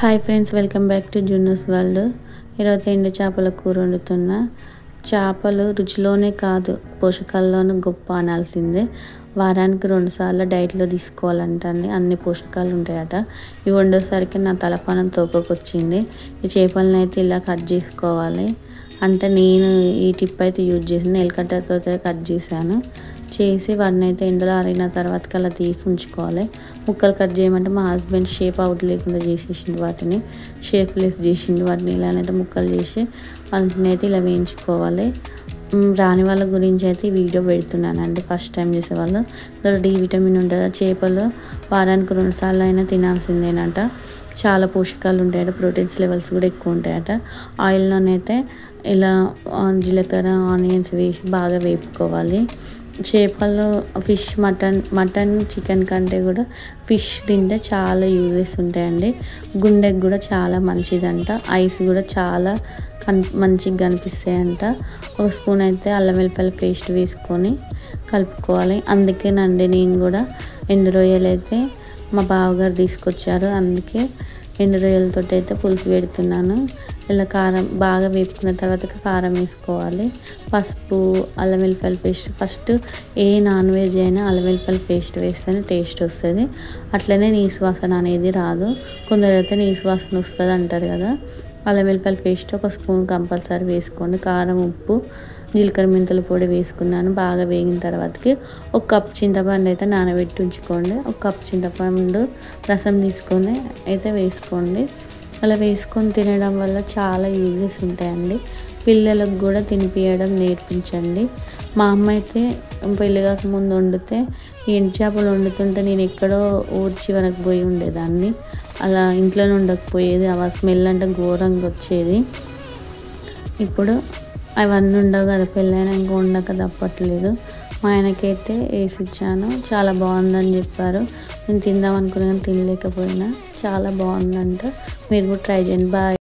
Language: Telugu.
Hi friends, welcome back to Junnu's world. ఈరోజు ఎండు చేపల కూర వండుతున్నా. చేపలు రుచిలోనే కాదు పోషకాల్లోనూ గొప్ప అనాల్సిందే. వారానికి 2 సార్లు డైట్లో తీసుకోవాలంటండి, అన్ని పోషకాలు ఉంటాయట. ఇవి వండేసరికి నా తలపానం తోకకొచ్చింది. ఈ చేపలను అయితే ఇలా కట్ చేసుకోవాలి. అంటే నేను ఈ టిప్ అయితే యూజ్ చేసిన ఎల్కట్టతో కట్ చేశాను. చేసి వాటిని అయితే ఎండలో ఆరిన తర్వాతకి అలా తీసి ఉంచుకోవాలి. ముక్కలు కట్ చేయమంటే మా హస్బెండ్ షేప్ అవుట్ లేకుండా చేసేసిండు, వాటిని షేప్లెస్ చేసిండు. వాటిని ఇలానైతే ముక్కలు చేసి వాటిని అయితే ఇలా వేయించుకోవాలి. రాని వాళ్ళ గురించి అయితే ఈ వీడియో పెడుతున్నానండి, ఫస్ట్ టైం చేసేవాళ్ళు. ఇందులో డి విటమిన్ ఉంటుంది. చేపలు వారానికి 2 సార్లు అయినా తినాల్సిందేనట. చాలా పోషకాలు ఉంటాయట, ప్రోటీన్స్ లెవెల్స్ కూడా ఎక్కువ ఉంటాయట. ఆయిల్లోనైతే ఇలా జీలకర్ర ఆనియన్స్ వేసి బాగా వేపుకోవాలి. చేపలు ఫిష్ మటన్ చికెన్ కంటే కూడా ఫిష్ తింటే చాలా యూజెస్ ఉంటాయండి. గుండెకి కూడా చాలా మంచిదంట. ఐస్ కూడా చాలా మంచిగా కనిపిస్తాయంట. 1 స్పూన్ అయితే అల్లం వెల్లిపాయల పేస్ట్ వేసుకొని కలుపుకోవాలి. అందుకేనండి నేను కూడా ఎండు రొయ్యలు అయితే మా బావగారు తీసుకొచ్చారు, అందుకే ఎండు రొయ్యలతో అయితే పులుసు పెడుతున్నాను. ఇలా కారం బాగా వేపుకున్న తర్వాత కారం వేసుకోవాలి. పసుపు, అల్లం వెల్లిపాయల పేస్ట్. ఫస్ట్ ఏ నాన్ వెజ్ అయినా అల్లం వెల్లిపాయల పేస్ట్ వేస్తేనే టేస్ట్ వస్తుంది. అట్లనే నీసు వాసన అనేది రాదు. కొందరు అయితే నీసు వాసన వస్తుంది అంటారు కదా. అల్లం వెల్లిపాయల పేస్ట్ 1 స్పూన్ కంపల్సరీ వేసుకోండి. కారం, ఉప్పు, జీలకర్ర మెంతుల పొడి వేసుకున్నాను. బాగా వేగిన తర్వాతకి 1 కప్ చింతపండు అయితే నానబెట్టి ఉంచుకోండి. 1 కప్ చింతపండు రసం తీసుకొని అయితే వేసుకోండి. అలా వేసుకొని తినడం వల్ల చాలా యూజెస్ ఉంటాయండి. పిల్లలకు కూడా తినిపించడం నేర్పించండి. మా అమ్మ అయితే పెళ్ళి కాకముందు వండితే ఎండు చేపలు వండుతుంటే నేను ఎక్కడో ఊరి చివరకు పోయి ఉండేదాన్ని. అలా ఇంట్లోనే ఉండకపోయేది. ఆ స్మెల్ అంటే ఘోరంగా వచ్చేది. ఇప్పుడు అవన్నీ ఉండవు కదా, పెళ్ళైనా ఇంకా ఉండక తప్పట్లేదు. మా ఆయనకైతే వేసి ఇచ్చాను, చాలా బాగుందని చెప్పారు. నేను తిందాం అనుకున్నా కానీ తినలేకపోయినా. చాలా బాగుందంట. మీరు కూడా ట్రై చేయండి. బాయ్.